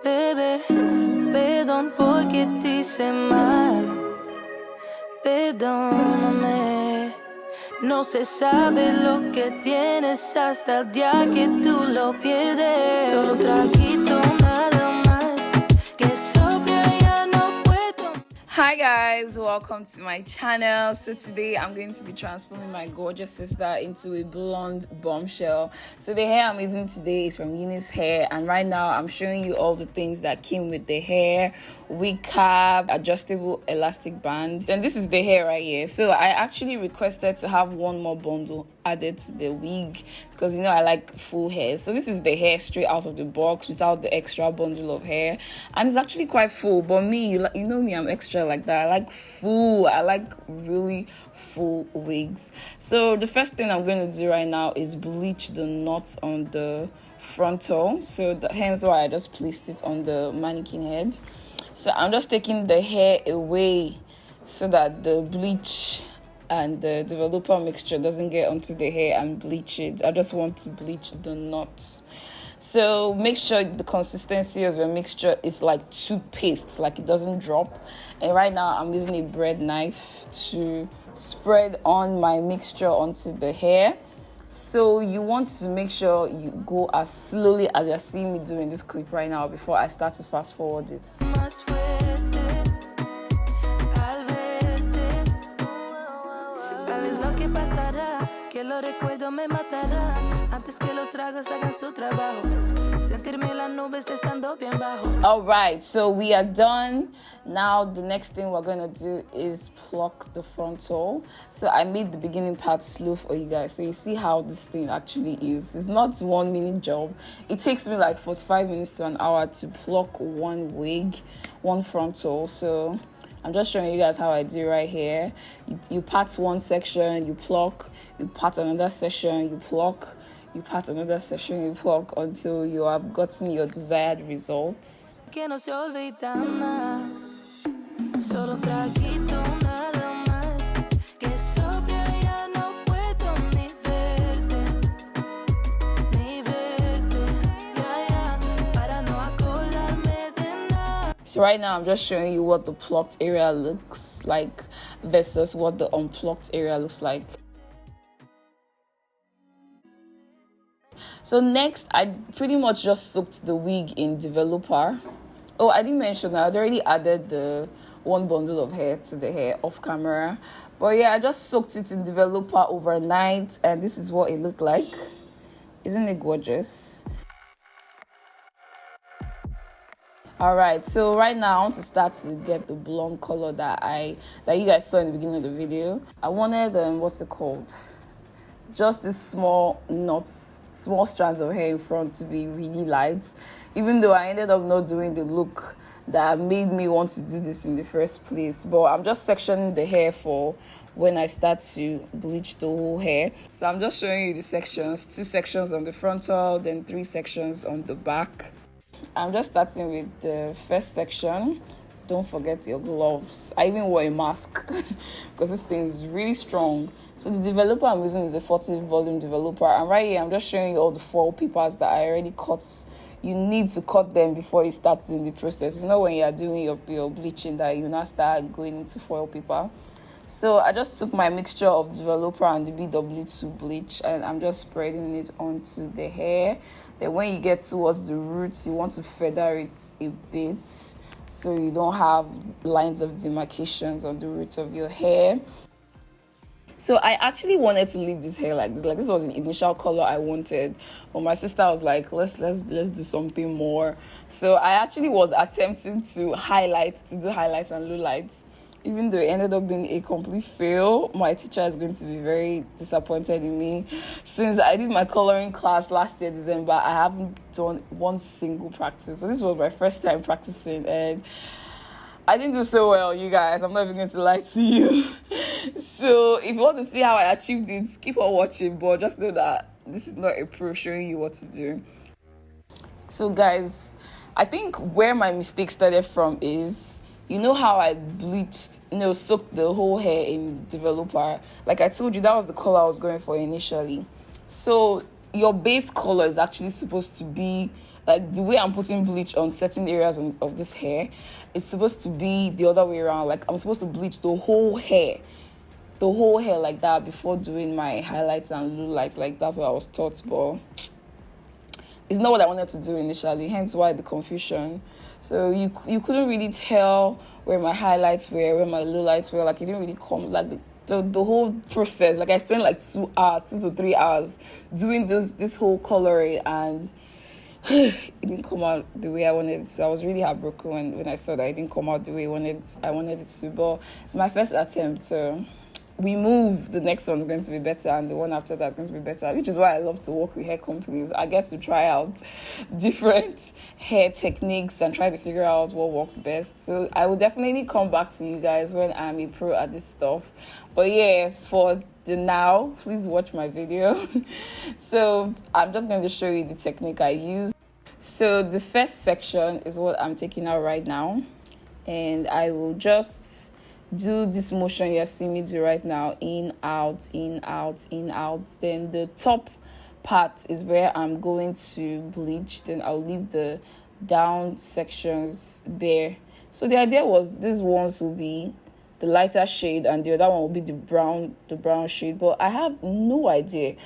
Bebé, perdón porque te hice mal. Perdóname. No se sabe lo que tienes hasta el día que tú lo pierdes. Solo un traguito nada más, que sobria ya no puedo. Hi guys, welcome to my channel. So today I'm going to be transforming my gorgeous sister into a blonde bombshell. So the hair I'm using today is from UNICESEP, and right now I'm showing you all the things that came with the hair: wig cap, adjustable elastic band. Then this is the hair right here. So I actually requested to have one more bundle added to the wig because I like full hair. So this is the hair straight out of the box without the extra bundle of hair, and it's actually quite full. But me, you know me, I'm extra like that. I like full. I like really full wigs. So the first thing I'm going to do right now is bleach the knots on the frontal. So hence why I just placed it on the mannequin head. So I'm just taking the hair away so that the bleach and the developer mixture doesn't get onto the hair and bleach it. I just want to bleach the knots. So make sure the consistency of your mixture is like toothpaste, like it doesn't drop. And right now I'm using a bread knife to spread on my mixture onto the hair. So you want to make sure you go as slowly as you're seeing me doing this clip right now before I start to fast forward it. Más fuerte al verte. Sabes lo que pasará, que los recuerdos me matarán antes que los tragos hagan su trabajo. Sentirme las nubes estando bien bajo. All right, so we are done. Now the next thing we're gonna do is pluck the frontal. So I made the beginning part slow for you guys, so you see how this thing actually is. It's not 1 minute job. It takes me like 45 minutes to an hour to pluck one wig, one frontal. So I'm just showing you guys how I do right here. You part one section, you pluck. You part another section, you pluck. You part another section, you pluck until you have gotten your desired results. Que no se olvida nada, solo traguito nada más, que sobria ya no puedo ni verte, para no acordarme de nada. So right now I'm just showing you what the plucked area looks like versus what the unplucked area looks like. So next, I pretty much just soaked the wig in developer. Oh, I didn't mention that I'd already added the one bundle of hair to the hair off camera. But yeah, I just soaked it in developer overnight, and this is what it looked like. Isn't it gorgeous? All right, so right now I want to start to get the blonde color that you guys saw in the beginning of the video. I wanted what's it called? Just these small knots, small strands of hair in front to be really light, even though I ended up not doing the look that made me want to do this in the first place. But I'm just sectioning the hair for when I start to bleach the whole hair. So I'm just showing you the sections: 2 sections on the frontal, then 3 sections on the back. I'm just starting with the first section. Don't forget your gloves. I even wore a mask because this thing is really strong. So the developer I'm using is a 40 volume developer, and right here I'm just showing you all the foil papers that I already cut. You need to cut them before you start doing the process. It's not when you are doing your bleaching that you now start going into foil paper. So I just took my mixture of developer and the BW2 bleach, and I'm just spreading it onto the hair. Then when you get towards the roots, you want to feather it a bit so you don't have lines of demarcations on the roots of your hair. So I actually wanted to leave this hair like this. Like, this was the initial color I wanted, but my sister was like, let's do something more. So I actually was attempting to do highlights and lowlights, even though it ended up being a complete fail. My teacher is going to be very disappointed in me. Since I did my coloring class last year, December, I haven't done one single practice. So this was my first time practicing, and I didn't do so well, you guys. I'm not even going to lie to you. So if you want to see how I achieved it, keep on watching, but just know that this is not a pro showing you what to do. So guys, I think where my mistake started from is, you know how I bleached, soaked the whole hair in developer. Like I told you, that was the color I was going for initially. So your base color is actually supposed to be Like the way I'm putting bleach on certain areas of this hair, it's supposed to be the other way around. Like I'm supposed to bleach the whole hair like that before doing my highlights and lowlights. Like that's what I was taught, but it's not what I wanted to do initially, hence why the confusion. So you couldn't really tell where my highlights were, where my lowlights were. Like it didn't really come, like the whole process. Like I spent like 2 to 3 hours doing this whole coloring, and it didn't come out the way I wanted it to. I was really heartbroken when I saw that it didn't come out the way I wanted it to. But it's my first attempt, so we move. The next one's going to be better, and the one after that's going to be better, which is why I love to work with hair companies. I get to try out different hair techniques and try to figure out what works best. So I will definitely come back to you guys when I'm a pro at this stuff. But yeah, for the now, please watch my video. So I'm just going to show you the technique I use. So the first section is what I'm taking out right now, and I will just do this motion you're seeing me do right now: in, out, in, out, in, out. Then the top part is where I'm going to bleach. Then I'll leave the down sections bare. So the idea was these ones will be the lighter shade and the other one will be the brown shade, but I have no idea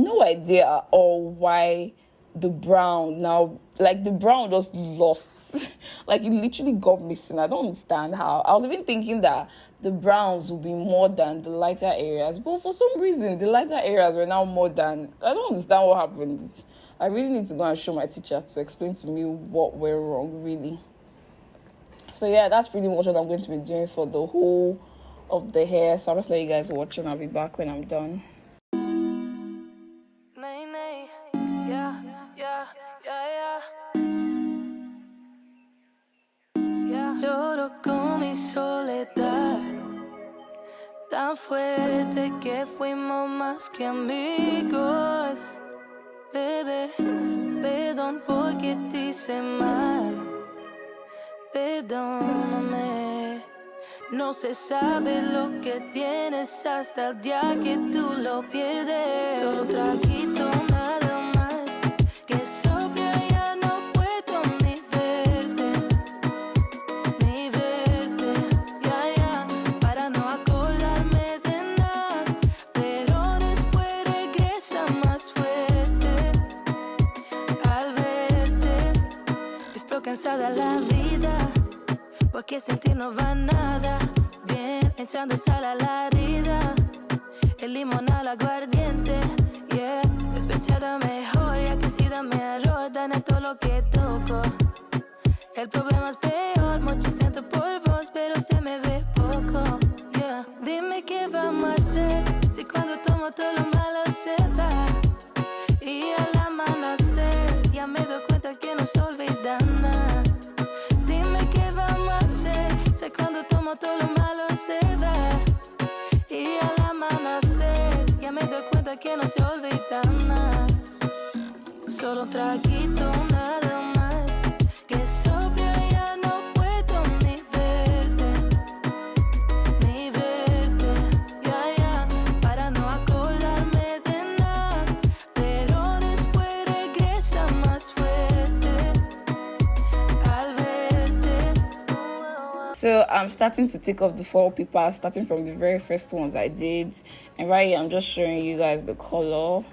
at all why the brown now, like the brown just lost. Like it literally got missing. I don't understand how. I was even thinking that the browns will be more than the lighter areas, but for some reason the lighter areas were now more than. I don't understand what happened. I really need to go and show my teacher to explain to me what went wrong, really. So yeah, that's pretty much what I'm going to be doing for the whole of the hair. So I'll just let you guys watch and I'll be back when I'm done. Lloro con mi soledad, tan fuerte que fuimos más que amigos. Bebé, perdón porque te hice mal, perdóname. No se sabe lo que tienes hasta el día que tú lo pierdes. Solo un traguito nada más, que sobria ya no puedo ni verte, ya, para no acordarme de nada. Pero después regresa más fuerte al verte. Estoy cansada de la vida, porque sin ti no va nada bien, echando sal a la herida, el limón al aguardiente, yeah. Despechada mejor, ya que si dame arroz, dame todo lo que toco. El problema es peor, mucho siento por vos, pero se me ve poco, yeah. Dime qué vamos a hacer, si cuando tomo todo lo malo se va. Y al amanecer, ya me doy cuenta que no se olvida nada. Cuando tomo todo lo malo se va. Y al amanecer ya me doy cuenta que no se olvida nada. Solo un traguito nada más, que sobria ya no puedo ni verte, ya, para no acordarme de nada. Pero después regresa más fuerte al verte. So I'm starting to take off the foil paper, starting from the very first ones I did. And right here, I'm just showing you guys the color.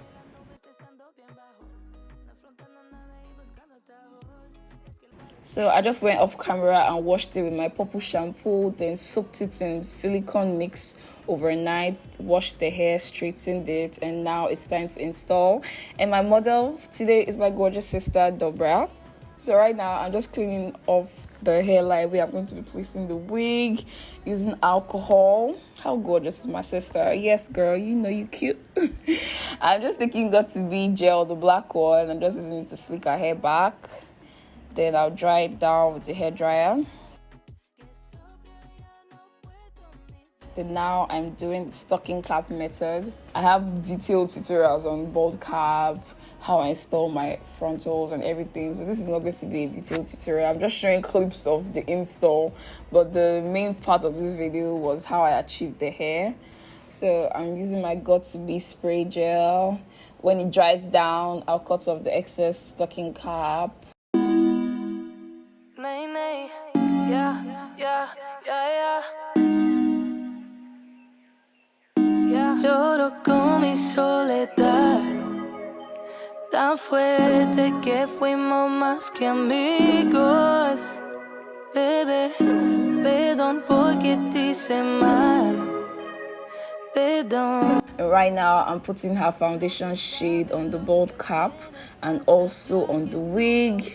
So I just went off camera and washed it with my purple shampoo, then soaked it in silicone mix overnight, washed the hair, straightened it, and now it's time to install. And my model today is my gorgeous sister, Dobra. So right now, I'm just cleaning off the hairline where I'm going to be placing the wig using alcohol. How gorgeous is my sister? Yes, girl, you know you cute. I'm just taking Got2b gel, the black one. I'm just using it to slick her hair back. Then I'll dry it down with the hair dryer. Then now I'm doing the stocking cap method. I have detailed tutorials on bald cap, how I install my frontals and everything. So this is not going to be a detailed tutorial. I'm just showing clips of the install, but the main part of this video was how I achieved the hair. So I'm using my Got2b spray gel. When it dries down, I'll cut off the excess stocking cap. lloro con mi soledad, tan fuerte que fuimos más que amigos. Bebé, perdón porque te hice mal. Perdón. Right now, I'm putting her foundation shade on the bald cap and also on the wig.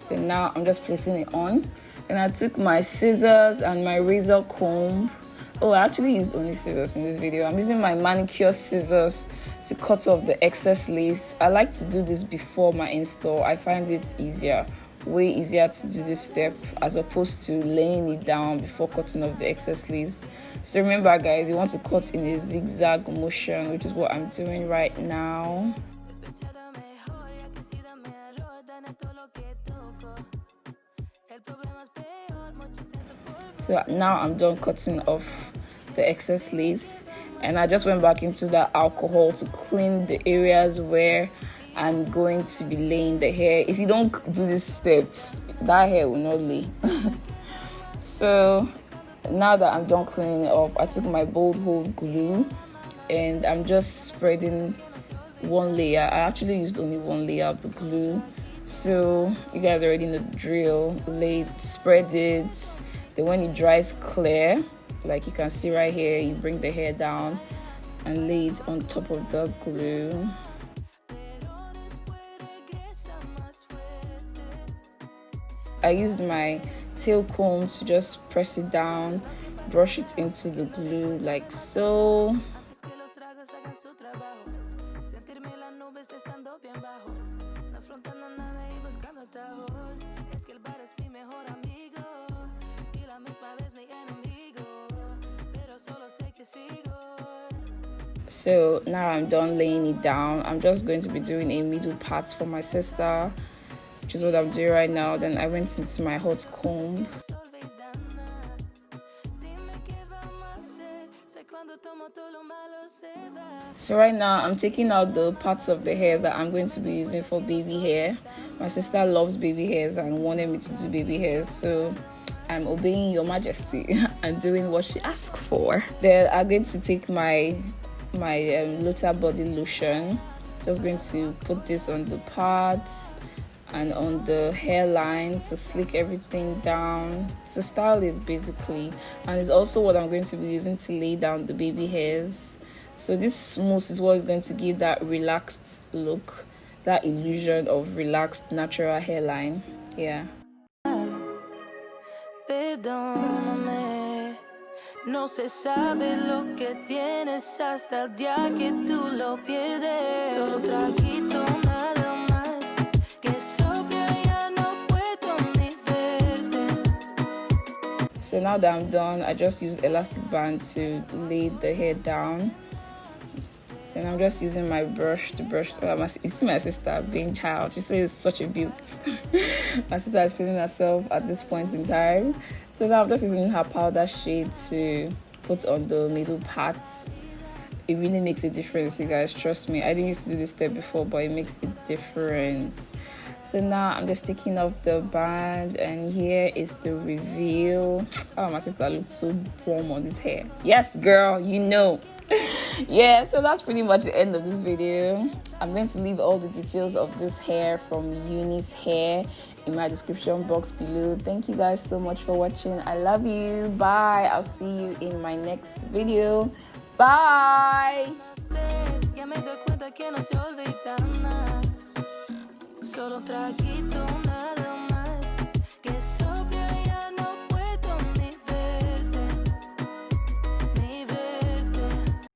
Then now I'm just placing it on. And I took my scissors and my razor comb. Oh, I actually used only scissors in this video. I'm using my manicure scissors to cut off the excess lace. I like to do this before my install. I find it easier, way easier to do this step as opposed to laying it down before cutting off the excess lace. So remember guys, you want to cut in a zigzag motion, which is what I'm doing right now. So now I'm done cutting off the excess lace, and I just went back into that alcohol to clean the areas where I'm going to be laying the hair. If you don't do this step, that hair will not lay. So now that I'm done cleaning it off, I took my bold hold glue and I'm just spreading one layer. I actually used only one layer of the glue. So you guys already know the drill. Spread it. Then when it dries clear, like you can see right here, you bring the hair down and lay it on top of the glue. I used my tail comb to just press it down, brush it into the glue like so. So now I'm done laying it down. I'm just going to be doing a middle part for my sister, which is what I'm doing right now. Then I went into my hot comb. So right now I'm taking out the parts of the hair that I'm going to be using for baby hair. My sister loves baby hairs and wanted me to do baby hairs, so I'm obeying your majesty and doing what she asked for. Then I'm going to take my Lotta body lotion. Just going to put this on the parts and on the hairline to slick everything down, to style it basically. And it's also what I'm going to be using to lay down the baby hairs. So this mousse is what is going to give that relaxed look, that illusion of relaxed natural hairline. Yeah. Perdóname, no se sabe lo que tienes hasta el día que tú lo pierdes. Solo traguito nada más, que sobria ya no puedo ni verte. So now that I'm done, I just used elastic band to lay the hair down. And I'm just using my brush to brush. You see my sister being child. She says such a beaut. My sister is feeling herself at this point in time. So now I'm just using her powder shade to put on the middle parts. It really makes a difference, you guys. Trust me. I didn't used to do this step before, but it makes a difference. So now I'm just taking off the band, and here is the reveal. Oh, my sister looks so warm on this hair. Yes, girl, you know. Yeah, so that's pretty much the end of this video. I'm going to leave all the details of this hair from UNiCESEP hair in my description box below. Thank you guys so much for watching. I love you. Bye. I'll see you in my next video. Bye. Solo traguito, nada.